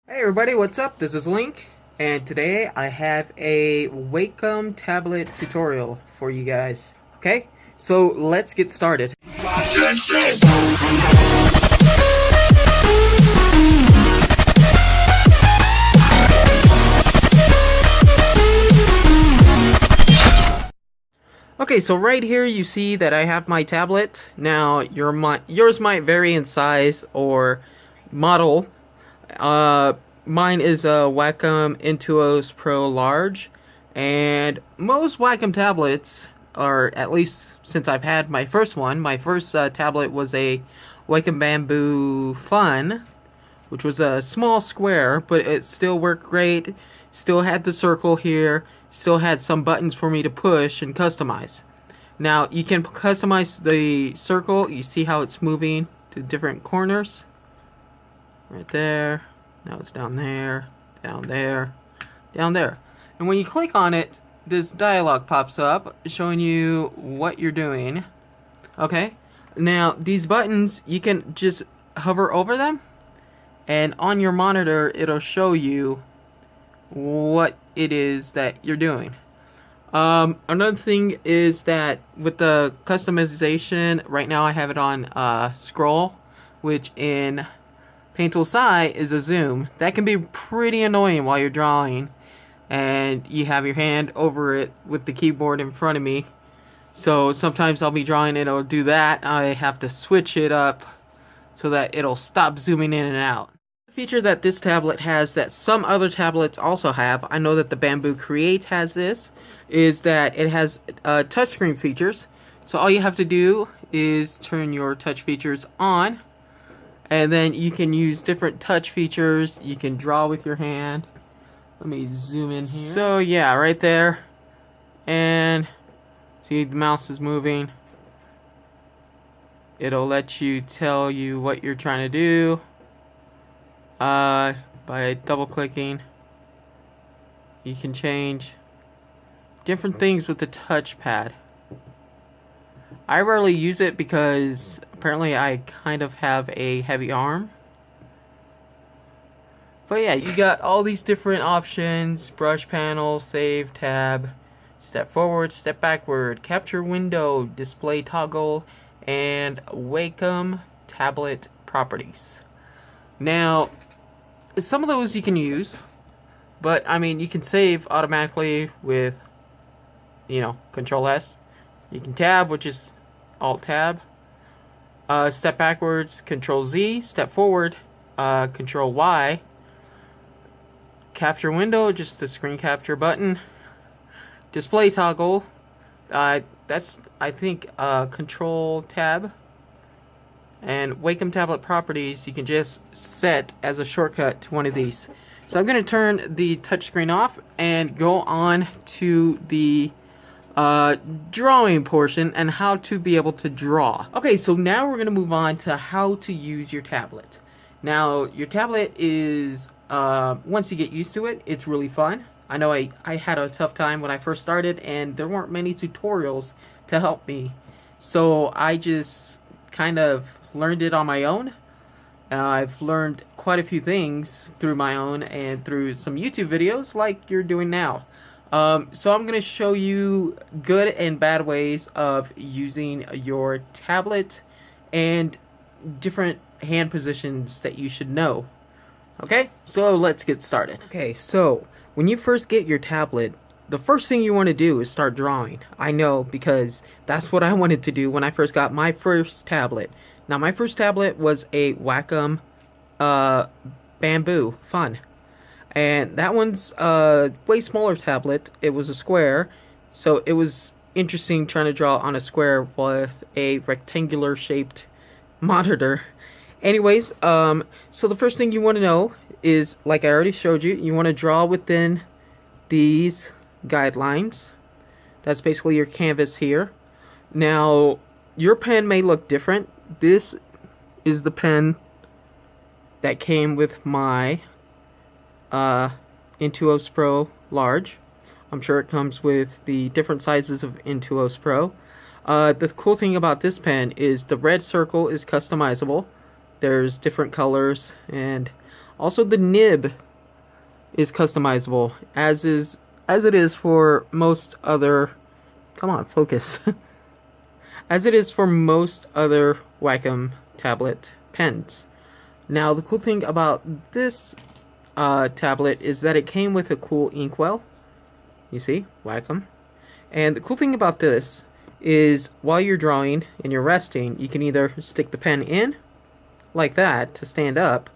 Hey everybody, what's up? This is Link, and today I have a Wacom tablet tutorial for you guys. Okay, so let's get started. Okay, so right here you see that I have my tablet. Now yours might vary in size or model. Mine is a Wacom Intuos Pro Large, and most Wacom tablets, or at least since I've had my first one, my first tablet was a Wacom Bamboo Fun, which was a small square, but it still worked great. Still had the circle here, still had some buttons for me to push and customize. Now you can customize the circle. You see how it's moving to different corners? Right there. Now it's down there, down there, down there. And when you click on it, this dialog pops up showing you what you're doing. Okay? Now, these buttons, you can just hover over them, and on your monitor, it'll show you what it is that you're doing. Another thing is that with the customization, right now I have it on scroll, which in Paint Tool Sci is a zoom. That can be pretty annoying while you're drawing and you have your hand over it with the keyboard in front of me. So sometimes I'll be drawing and it'll do that. I have to switch it up so that it'll stop zooming in and out. The feature that this tablet has that some other tablets also have, I know that the Bamboo Create has this, is that it has touchscreen features. So all you have to do is turn your touch features on, and then you can use different touch features. You can draw with your hand. Let me zoom in here. So yeah, right there. And see, the mouse is moving. It'll let you tell you what you're trying to do by double clicking. You can change different things with the touchpad. I rarely use it because apparently I kind of have a heavy arm. But yeah, you got all these different options: brush panel, save tab, step forward, step backward, capture window, display toggle, and Wacom tablet properties. Now, some of those you can use, but I mean, you can save automatically with, Control S. You can tab, which is Alt tab. Step backwards, Control Z. Step forward, Control Y. Capture window, just the screen capture button. Display toggle, that's, I think, Control tab. And Wacom tablet properties, you can just set as a shortcut to one of these. So I'm going to turn the touchscreen off and go on to the drawing portion and how to be able to draw. Okay, so now we're going to move on to how to use your tablet. Now, your tablet is, once you get used to it, it's really fun. I know I had a tough time when I first started, and there weren't many tutorials to help me. So I just kind of learned it on my own. I've learned quite a few things through my own and through some YouTube videos like you're doing now. So I'm going to show you good and bad ways of using your tablet and different hand positions that you should know. Okay, so let's get started. Okay, so when you first get your tablet, the first thing you want to do is start drawing. I know, because that's what I wanted to do when I first got my first tablet. Now, my first tablet was a Wacom Bamboo Fun. And that one's a way smaller tablet. It was a square, so it was interesting trying to draw on a square with a rectangular shaped monitor. Anyways, so the first thing you want to know is, like I already showed you, you want to draw within these guidelines. That's basically your canvas here. Now, your pen may look different. This is the pen that came with my Intuos Pro Large. I'm sure it comes with the different sizes of Intuos Pro. The cool thing about this pen is the red circle is customizable. There's different colors, and Also, the nib is customizable, as it is for most other. Come on, focus. As it is for most other Wacom tablet pens. Now, the cool thing about this tablet is that it came with a cool inkwell. You see, Wacom. And the cool thing about this is while you're drawing and you're resting, you can either stick the pen in like that to stand up,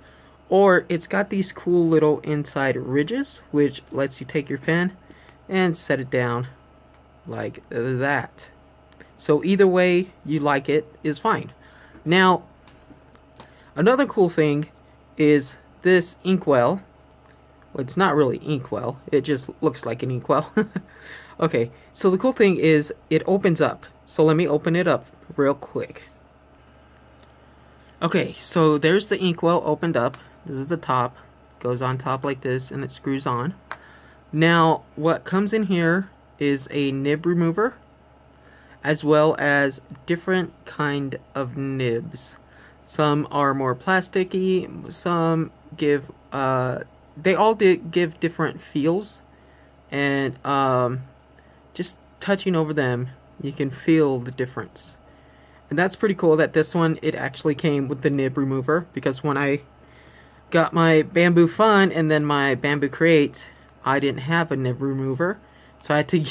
or it's got these cool little inside ridges which lets you take your pen and set it down like that. So either way you like it is fine. Now, another cool thing is this inkwell. Well, it's not really inkwell, it just looks like an inkwell. Okay, so the cool thing is it opens up. So let me open it up real quick. Okay, so there's the inkwell opened up. This is the top. Goes on top like this and it screws on. Now, what comes in here is a nib remover, as well as different kind of nibs. Some are more plasticky, some give they all give different feels, and just touching over them you can feel the difference. And that's pretty cool that this one, it actually came with the nib remover, because when I got my Bamboo Fun and then my Bamboo Create, I didn't have a nib remover, so I had to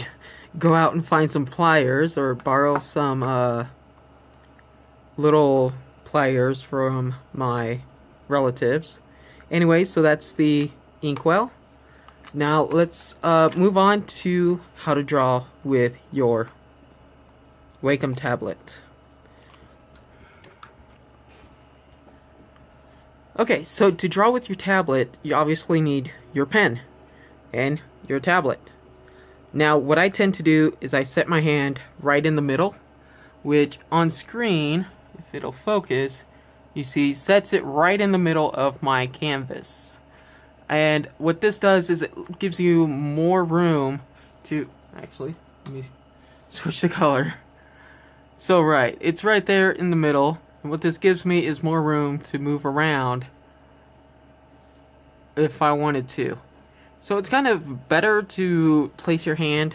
go out and find some pliers or borrow some little pliers from my relatives. Anyway, so that's the inkwell. Now let's move on to how to draw with your Wacom tablet. Okay, so to draw with your tablet, you obviously need your pen and your tablet. Now, what I tend to do is I set my hand right in the middle, which on screen, if it'll focus, you see sets it right in the middle of my canvas. And what this does is it gives you more room to, actually, let me switch the color. So right, it's right there in the middle, and what this gives me is more room to move around if I wanted to. So it's kind of better to place your hand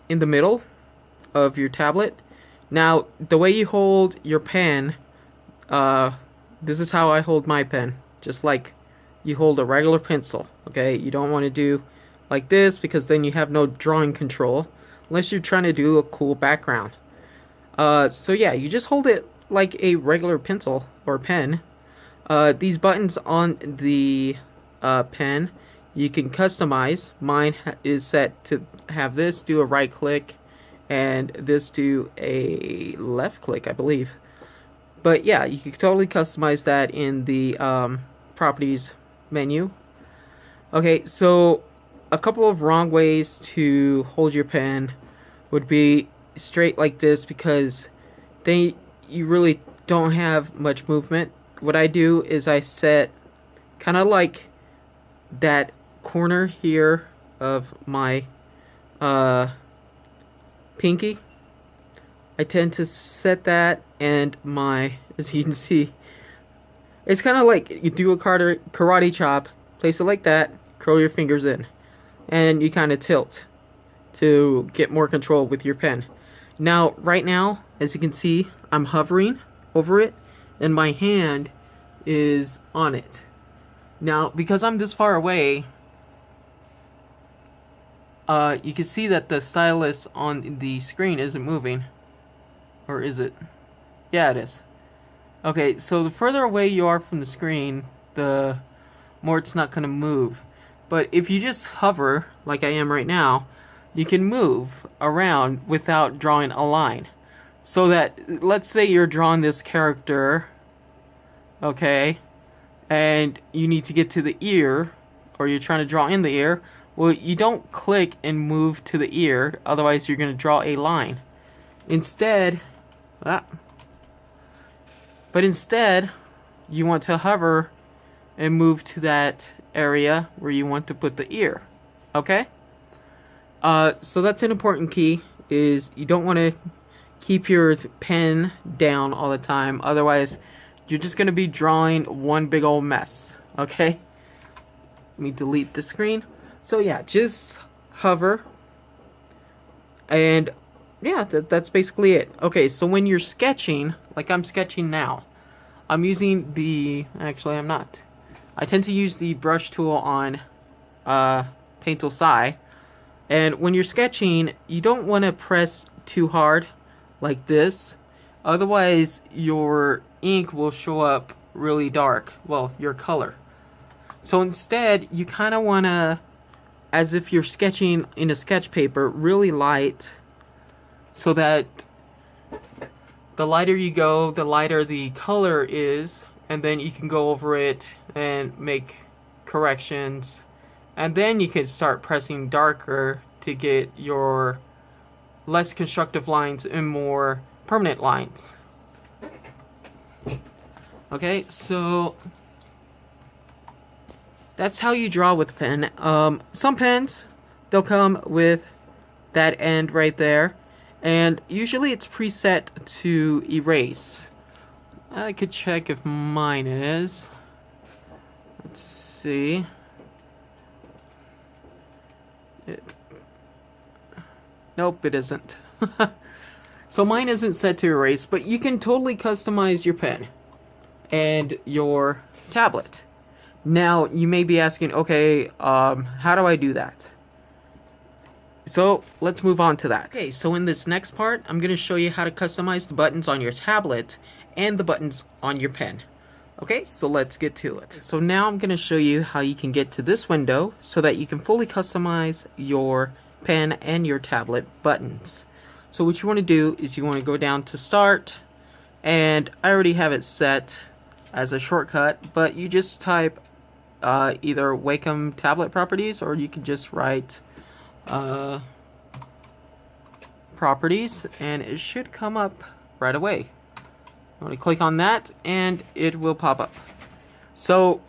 in the middle of your tablet. Now, the way you hold your pen, this is how I hold my pen, just like you hold a regular pencil, okay? You don't want to do like this, because then you have no drawing control, unless you're trying to do a cool background. So yeah, you just hold it like a regular pencil or pen. These buttons on the pen, you can customize. Mine is set to have this do a right click and this do a left click, I believe. But yeah, you can totally customize that in the properties menu. Okay, so a couple of wrong ways to hold your pen would be straight like this, because you really don't have much movement. What I do is I set kind of like that corner here of my pinky. I tend to set that, and as you can see, it's kind of like you do a karate chop, place it like that, curl your fingers in, and you kind of tilt to get more control with your pen. Now, right now, as you can see, I'm hovering over it, and my hand is on it. Now, because I'm this far away, you can see that the stylus on the screen isn't moving. Or is it? Yeah, it is. Okay, so the further away you are from the screen, the more it's not going to move. But if you just hover, like I am right now, you can move around without drawing a line. So that, let's say you're drawing this character, okay, and you need to get to the ear, or you're trying to draw in the ear. Well, you don't click and move to the ear, otherwise you're going to draw a line. Instead, you want to hover and move to that area where you want to put the ear. Okay? So that's an important key, is you don't want to keep your pen down all the time, otherwise you're just going to be drawing one big old mess. Okay? Let me delete the screen. So yeah, just hover, and yeah, that's basically it. Okay, so when you're sketching, like I'm sketching now, I'm using the, actually I'm not. I tend to use the brush tool on Paint Tool Psi. And when you're sketching, you don't want to press too hard like this. Otherwise, your ink will show up really dark. Well, your color. So instead, you kind of want to, as if you're sketching in a sketch paper, really light, so that the lighter you go, the lighter the color is, and then you can go over it and make corrections. And then you can start pressing darker to get your less constructive lines and more permanent lines. Okay, so that's how you draw with a pen. Some pens, they'll come with that end right there. And usually it's preset to erase. I could check if mine is. Let's see. Nope, it isn't. So mine isn't set to erase, but you can totally customize your pen and your tablet. Now, you may be asking, okay, how do I do that? So, let's move on to that. Okay, so in this next part, I'm going to show you how to customize the buttons on your tablet and the buttons on your pen. Okay, so let's get to it. So now I'm going to show you how you can get to this window so that you can fully customize your pen and your tablet buttons. So what you want to do is you want to go down to Start, and I already have it set as a shortcut, but you just type either Wacom tablet properties, or you can just write properties, and it should come up right away. I'm going to click on that, and it will pop up. So,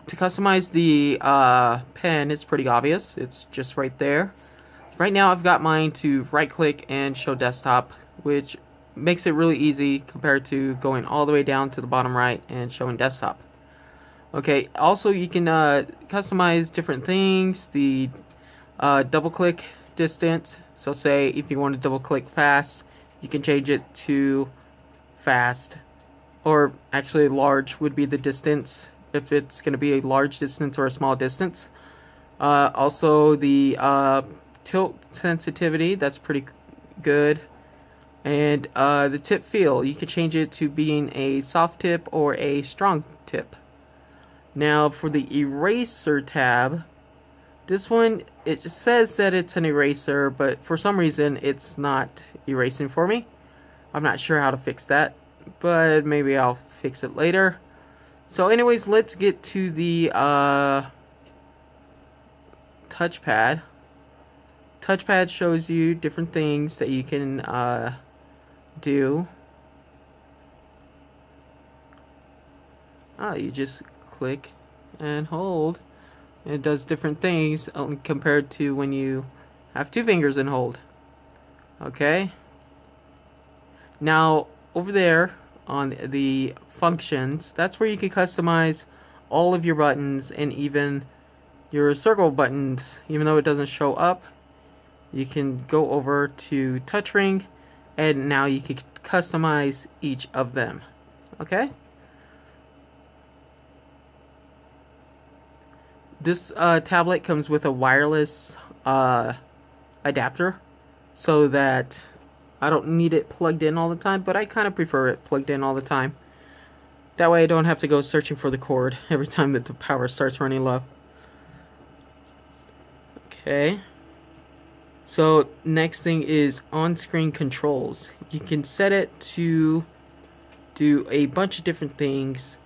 to customize the pen, it's pretty obvious. It's just right there. Right now, I've got mine to right-click and show desktop, which makes it really easy compared to going all the way down to the bottom right and showing desktop. Okay, also you can customize different things. The double-click distance. So, say if you want to double-click fast, you can change it to fast, or actually large would be the distance if it's going to be a large distance or a small distance. Also the tilt sensitivity, that's pretty good. And the tip feel, you can change it to being a soft tip or a strong tip. Now for the eraser tab, this one, it just says that it's an eraser, but for some reason it's not erasing for me. I'm not sure how to fix that, but maybe I'll fix it later. So anyways, let's get to the touchpad. Touchpad shows you different things that you can do. You just click and hold. It does different things compared to when you have two fingers and hold. Okay. Now, over there on the functions, that's where you can customize all of your buttons and even your circle buttons. Even though it doesn't show up, you can go over to touch ring, and now you can customize each of them. Okay? This tablet comes with a wireless adapter, so that I don't need it plugged in all the time, but I kind of prefer it plugged in all the time. That way I don't have to go searching for the cord every time that the power starts running low. Okay. So next thing is on-screen controls. You can set it to do a bunch of different things.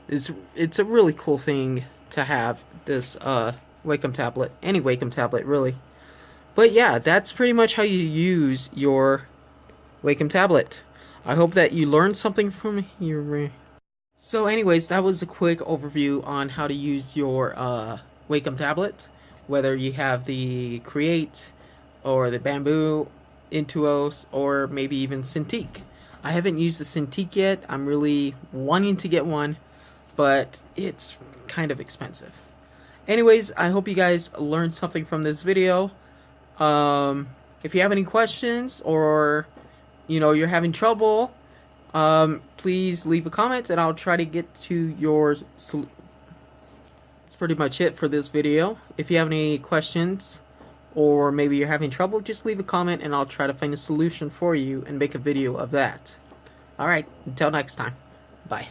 It's a really cool thing to have, this Wacom tablet. Any Wacom tablet, really. But yeah, that's pretty much how you use your Wacom tablet. I hope that you learned something from here. So anyways, that was a quick overview on how to use your Wacom tablet. Whether you have the Create, or the Bamboo, Intuos, or maybe even Cintiq. I haven't used the Cintiq yet. I'm really wanting to get one, but it's kind of expensive. Anyways, I hope you guys learned something from this video. If you have any questions or you're having trouble, please leave a comment and I'll try to get to your that's pretty much it for this video. If you have any questions or maybe you're having trouble, just leave a comment and I'll try to find a solution for you and make a video of that. Alright, until next time. Bye.